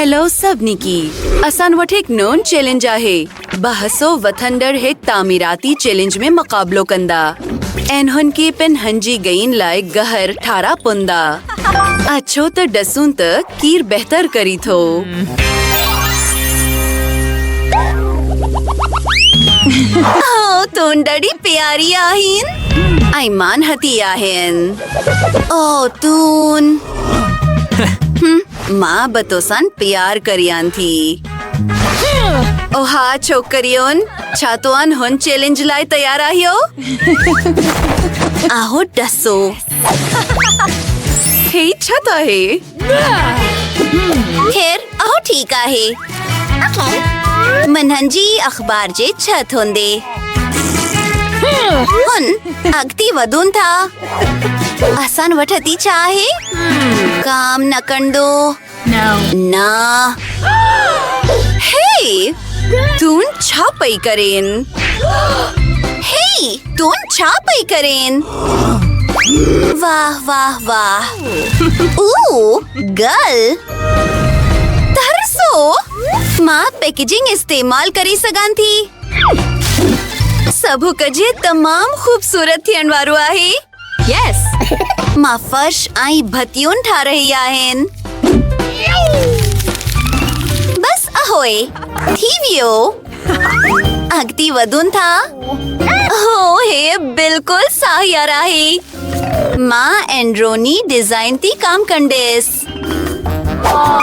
Hello सबनिकी, असान वटि एक नोन चैलेंज आहे। बहसो वथंडर हे तामीराती चैलेंज में मुकाबलो कंदा। एनहुन के पेन हंजी गईन लाए गहर ठारा पुंदा। अच्छो त डसून त कीर बेहतर करी थो। तून डड़ी प्यारी आहिन। आईमान हती आहिन। ओ तून माँ बतोसान प्यार करियान थी। ओहा छोकरियोन, छातोआन हुन चैलेंज लाए तैयार आहियो? आहो डसो। हे छता है। खैर आहो ठीक आहे। मनहंजी अखबार जे छत होंदे। हुन अगती वदून था। आसान वठती चाहे? काम न कंदो। ना। हे, तून छा पई करेन? हे, तून छा पई करेन? वाह वाह वाह। गर्ल। तरसो। माँ पैकेजिंग इस्तेमाल करी सगान थी। सबू कजे तमाम खूबसूरत थियण वारो आहे। यस। माँ फर्श आई भतियून ठा रही आहिन। बस ahoy, थी वियो। अगती वदून था। हो हे बिल्कुल साहियार आहे। माँ एंड्रोनी डिजाइन थी काम कंडेस।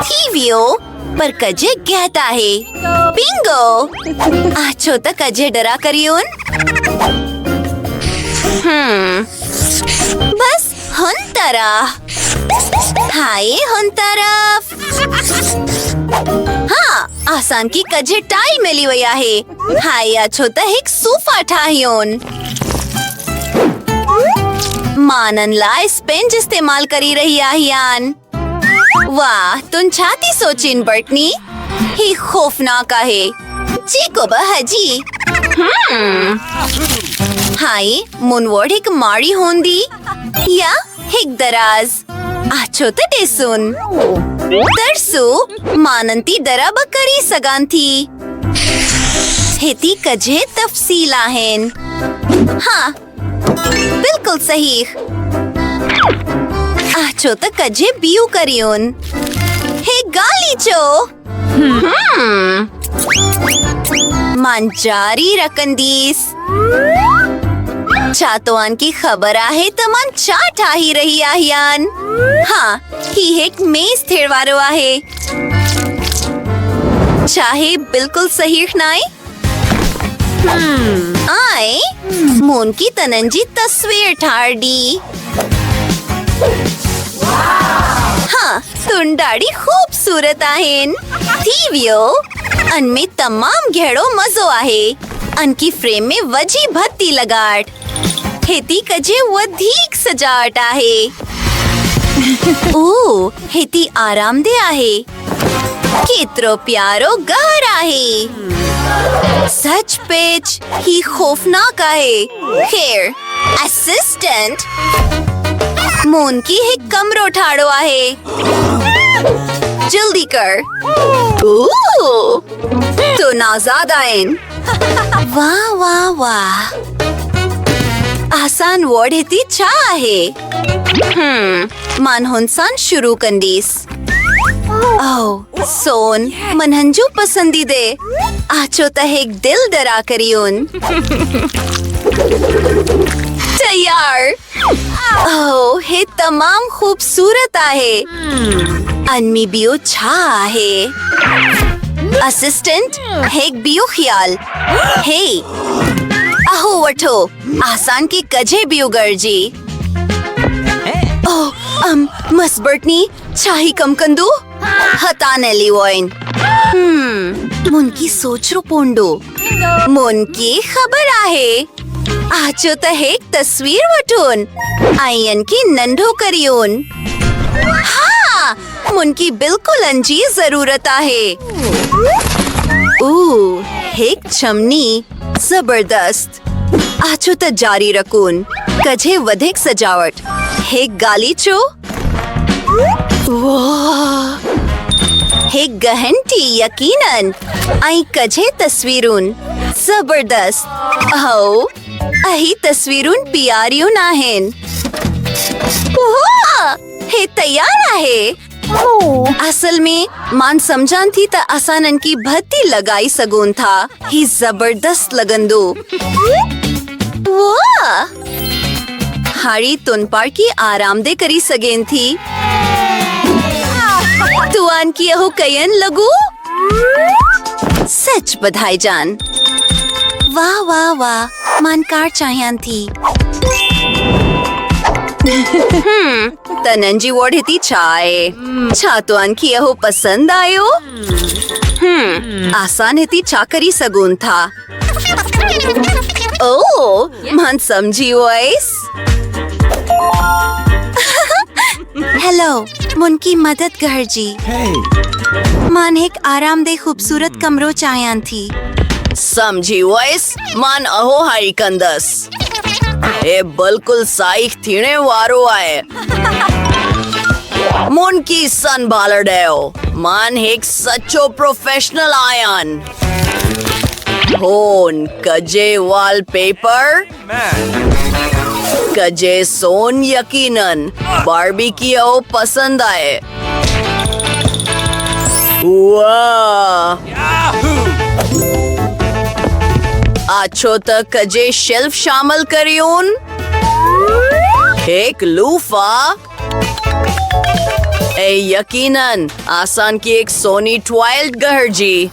थी वियो, पर कजे कहता है। बिंगो। आछो त कजे डरा करियोन। बस हुन तरह। हाय हुन तरफ। हाँ, आसान की कजे टाई मिली हुई आहे। हाय आछो त एक सोफा ठाहियोन। मानन लाए स्पेंज इस्तेमाल करी रही आहियान। वाह, तुम छाती सोचिन बर्टनी। ही खौफनाक आहे। जी को बहजी। हाय, मुनवर्ड एक मारी होंदी या एक दराज। आछो त डेसुन। तरसु मानंती दराब करी सगान थी। हेती कजे तफसील आहेन। हाँ, बिल्कुल सही। आछो त कजे बियू करियोन। हे गालीचो। मांजारी रकंदीस। चातोआन की खबर आहे त मन चा ठाही रही आहियान। हाँ, ही एक मेज थेरवारो आहे। चाहे बिल्कुल सही नाई। आए मोन की तनंजी तस्वीर ठार दी। हाँ, तुन डाड़ी खूबसूरत आहेन। थी वियो, अनमें तमाम घेड़ो मजो आहे। अनकी फ्रेम में वजी भत्ती लगाट। हेती कजे वधीक सजावट आहे। ओ, हेती आरामदे आहे। केतरो प्यारो घर आहे। सच पेच ही खौफनाक आहे। खैर, असिस्टेंट मोन की एक कमरो ठाड़ो आहे। जल्दी कर। तो नाजाद आयन। वाह वाह वाह। आसान वर्ड हेती छा आहे। मानहुनसान शुरू कंदीस। ओह सोन, मनहंजू पसंदीदे। आचो त एक दिल दरा करियोन। तैयार। ओह हे तमाम खूबसूरत आहे। अनमी बियो छा आहे। असिस्टेंट हेक बियो ख्याल। हे अहो वठो, आसान की कजे बियो गर्जी। ओह मसबर्टनी चाही कम कंदू। हताने लीवोइन। मुन की सोच रो पोंडो। मुन की खबर आहे। आचो त एक तस्वीर वठोन। आयन की नंढो करियोन। हाँ, मुन की बिल्कुल अंजी जरूरत आहे। एक चमनी जबरदस्त। आचो त जारी रखून। कजे वधिक सजावट। हे गालीचो। वाह, हे गहनटी यकीनन आई कजे तस्वीरून जबरदस्त हो अही तस्वीरून पियारियून आहेन हे तयार आहे असल में मान समझान थी त असानन की भत्ती लगाई सगून था ही जबरदस्त लगंदो हाड़ी तुनपार की आरामदे करी सगेन थी तुआन की अहो कयन लगू सच बधाई जान वाह वाह वाह मानकार चाहियान थी तनंजी वोड हिती चाय छा तो आणखी अहो पसंद आयो आसान हिती चा करी सगून था ओ मान समझी वॉइस हेलो मुनकी मदद कर जी मान एक आरामदे खूबसूरत कमरो चायान थी समझी वॉइस मान अहो हाई कंदस ए बिल्कुल साइक थीने वारो आए मुन की सन बालडेओ मान एक सच्चो प्रोफेशनल आयन होन कजे वॉलपेपर कजे सोन यकीनन बारबेक्यू पसंद आए वाह आछो तक कजे शेल्फ शामिल करियून एक लूफा ए यकीनन आसान की एक सोनी ट्वाइल्ड गहरजी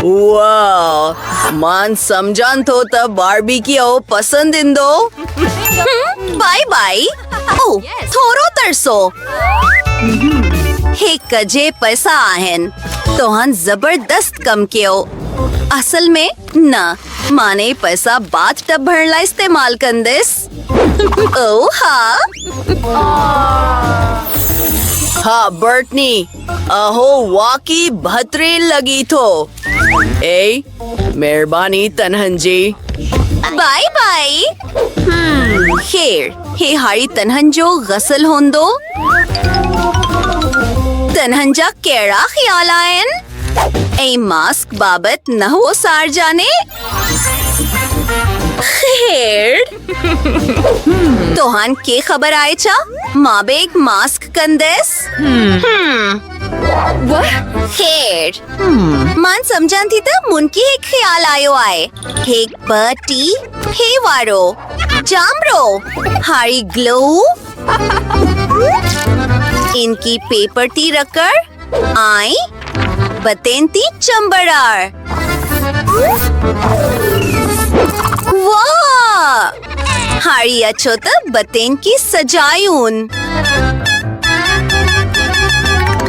वाह मान समझान तो तब बारबेक्यू पसंद इंदो बाय बाय ओ थोरो तरसो हे कजे पैसा आहेन तोहन जबरदस्त कम कियो असल में न माने पैसा बाथ टब भरला इस्तेमाल कंदिस ओ हाँ बर्टनी अहो वाकी भतरीन लगी थो ए मेहरबानी तनहन जी बाय बाय खैर हे हारी तनहन जो गसल होंदो तनहन जा केड़ा ख्याल आयन ए मास्क बाबत न हो सार जाने खैर तोहान के खबर आए चा माँ बे एक मास्क कंदेस खैर मान समझान थी तो मुनकी एक ख्याल आयो आए एक बटी हे वारो जामरो हारी ग्लो इनकी पेपर ती रखकर आई बतेंती चंबरार वाह हारी अच्छो तो बतेन की सजायून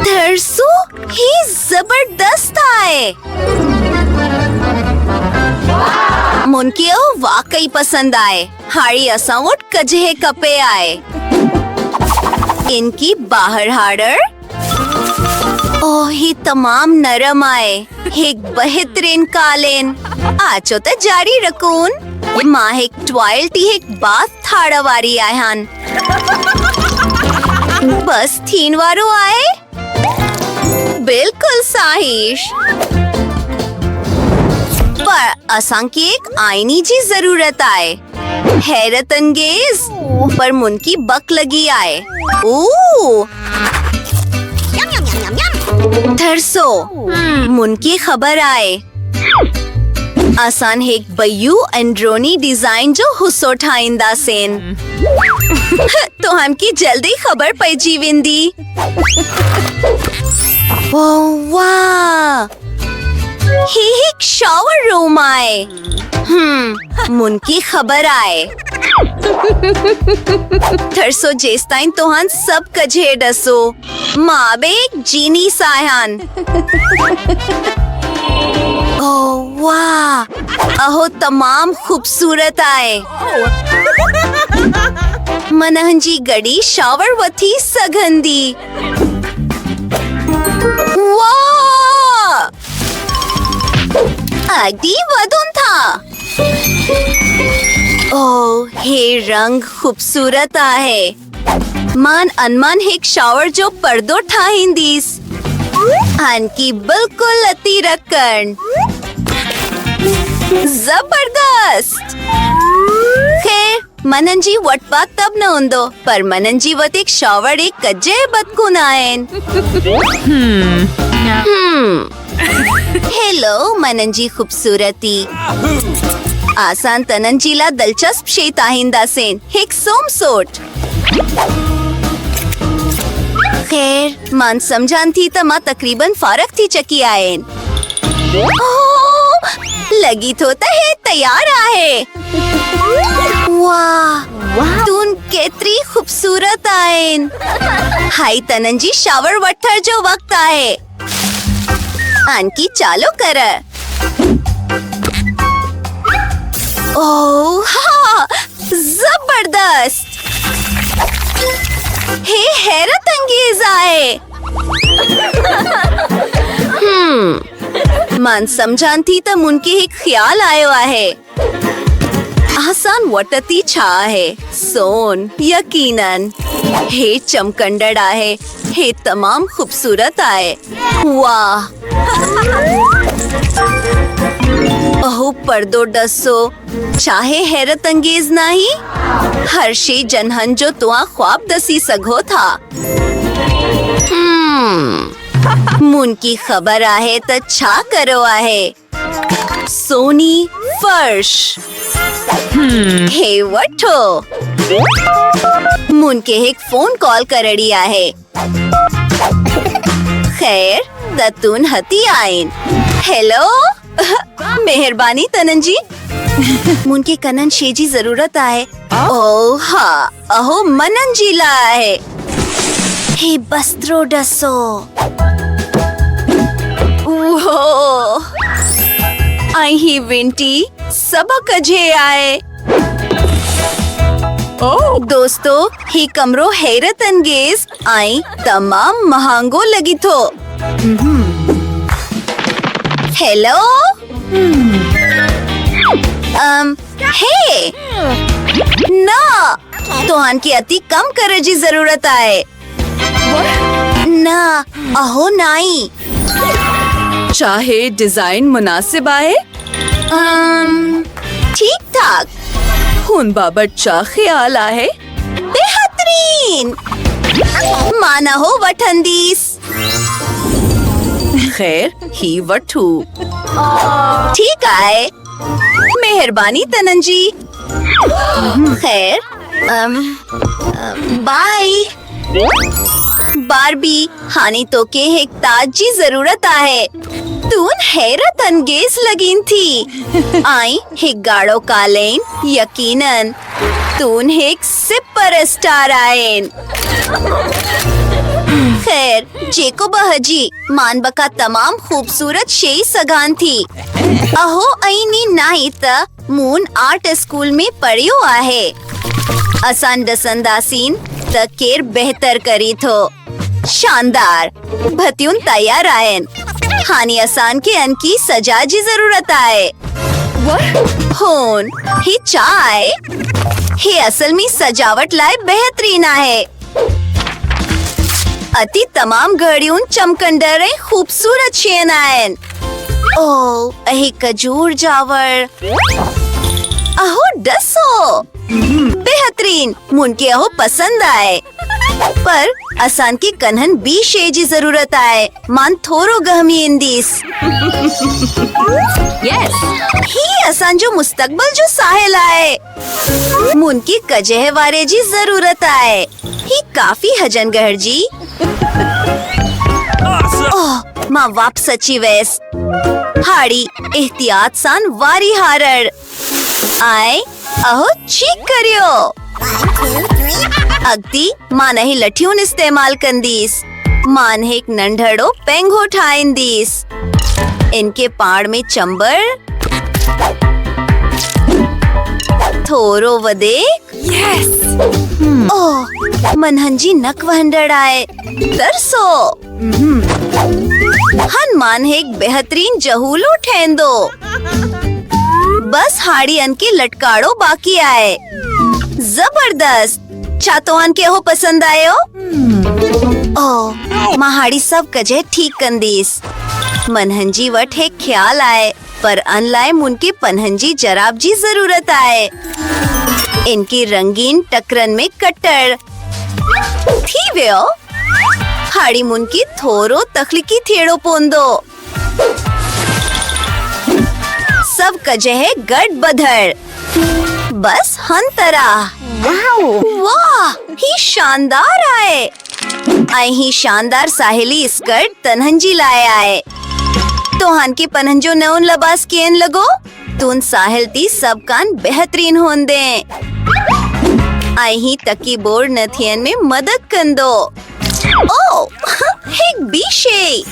दरसो ही जबरदस्त आए मुनकी वाकई पसंद आए हारी असावट कजे कपे आए इनकी बाहर हार्डर ओह ही तमाम नरम आए एक बेहतरीन कालेन आचो तो जारी रखून माँ एक ट्वाइल्टी एक बात थाड़ा वारी आयहान बस थीन वारो आए बिल्कुल साहिश पर असां की एक आईनी जी जरूरत आए हैरत अंगेज पर मुनकी बक लगी आए ओ थरसो मुनकी खबर आए आसान एक बयू एंड्रोनी डिजाइन जो हुस्सो ठाइंदा सेन तो हमकी जल्दी खबर पे जीविंदी वाह ही एक शावर रूम आए मुनकी खबर आए थरसो जेस्ताइन तोहान सब कजे डसो माँ बे एक जीनी सायान ओह वाह अहो तमाम खूबसूरत आए मनहंजी गड़ी शावर वथी सगंदी वाह अगदी वदून था ओह हे रंग खूबसूरत आहे मान अनमान एक शावर जो पर्दो ठाहींदीस की बिल्कुल अति रकण जबरदस्त खैर मनन जी वटपात तब न उंदो पर मनन जी वत एक शावर एक कज्जे बदकून आयन हेलो मनन जी खूबसूरती आसान तनन जीला दिलचस्प शेत आहिंदा सेन हिक सोम सोट खैर मान समझान थी त मां तकरीबन फारग थी चकी आयन लगी तो है तैयार आहे वाह तून केतरी खूबसूरत आयन हाई तनन जी शावर वठर जो वक्त आहे आणखी चालू कर ओह हाँ जबरदस्त हे हैरत अंगेज आहे मान समझान थी त मुनके एक ख्याल आयो आहे आसान वटती छा आहे सोन यकीनन हे चमकंडड़ आहे हे तमाम खूबसूरत आहे वाह अहो पर्दो डसो चाहे हैरत अंगेज नहीं हर शे जनहन जो तुआ ख्वाब दसी सघो था मुन की खबर आहे त छा करो आहे सोनी फर्श हे वठो मुन के एक फोन कॉल करड़ी आहे खैर दतून हती आइन हेलो मेहरबानी तनन जी मुन के कनन शेजी जरूरत आहे ओ हाँ अहो मनन जी ला आहे हे बस्त्रो डसो ओहो आई ही विंटी सबक जे आए दोस्तों ही कमरो हैरत अंगेज आई तमाम महंगो लगी थो हेलो हे ना तो की अति कम करे जी जरूरत आए ना अहो नाई चाहे डिजाइन मुनासिब आए ठीक ठाक हुन बाबत चा ख्याल आहे बेहतरीन माना हो वठंदीस खैर ही वठू ठीक आए मेहरबानी तनन जी खैर बाय बारबी हानि तो के एक ताज जी जरूरत आहे तून हैरत अंगेज लगीन थी आई हिक गाड़ो कालेन यकीनन तून हिक सुपर स्टार आयन खैर जेको बहजी मानबका तमाम खूबसूरत शेई सगान थी अहो अईनी नाई त मून आर्ट स्कूल में पढ़ियो आहे असान डसंदासीन त केर बेहतर करी थो शानदार भत्यून तैयार आयन हानि आसान के अनकी सजा जी जरूरत आए होन ही चाय ही असल में सजावट लाए बेहतरीन आहे अति तमाम घड़ियों चमकंडर खूबसूरत शेन आयन ओ अही कजूर जावर अहो डसो बेहतरीन मुनके अहो पसंद आए पर असान की कन्हन बी शेजी जरूरत आए मान थोरो गहमी इंदीस ही असान जो मुस्तकबल जो साहिल आए मुन की कजह वारे जी जरूरत आए ही काफी हजन गहर जी ओह मां वापस अची वैस हाड़ी एहतियात सान वारी हारड़ आए अहो चीक करियो अगदी मान ही लठियूं इस्तेमाल कंदीस मान एक नंढड़ो पेंगो ठाईंदीस इनके पाड़ में चंबर थोरो वदेक ओह मनहंजी नक वहंडड़ आए तरसो हनुमान एक बेहतरीन जहूलो ठेंदो बस हाड़ी अन के लटकाड़ो बाकी आए जबरदस्त छा तोहन के हो पसंद आयो? ओ महाड़ी सब कजे ठीक कंदीस। मनहंजी वट है ख्याल आए पर अनलाए मुनके पनहंजी जराब जी जरूरत आए। इनकी रंगीन टकरन में कट्टर थी वेओ हाड़ी मुनकी थोरो तखलिकी थेड़ो पोंदो सब कजे है गट बधर बस हंतरा। वाह ही शानदार आए। आई ही शानदार साहेली स्कर्ट तनहंजी लाए आए। तोहन के पनहंजो नौन लबास केन लगो तुन साहिल ती सब कान बेहतरीन होन दे। आई ही तकी बोर्ड नथियन में मदद कन दो। ओ हिक बीशे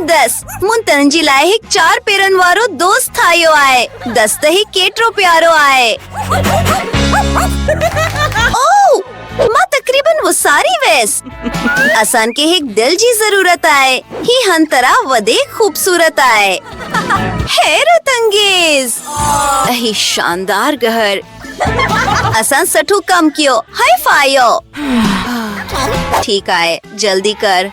10 मुन तनजी लाए हिक 4 पेरन वारो दोस्त थायो आए 10 तही केटरो प्यारो आए। ओ माँ तकरीबन वो सारी वेस आसान के हिक दिल जी जरूरत आए ही हंतरा वदे खूबसूरत आए। हैरत अंगेज ही शानदार गहर आसान सठू कम कियो हाई फायो। ठीक आए जल्दी कर।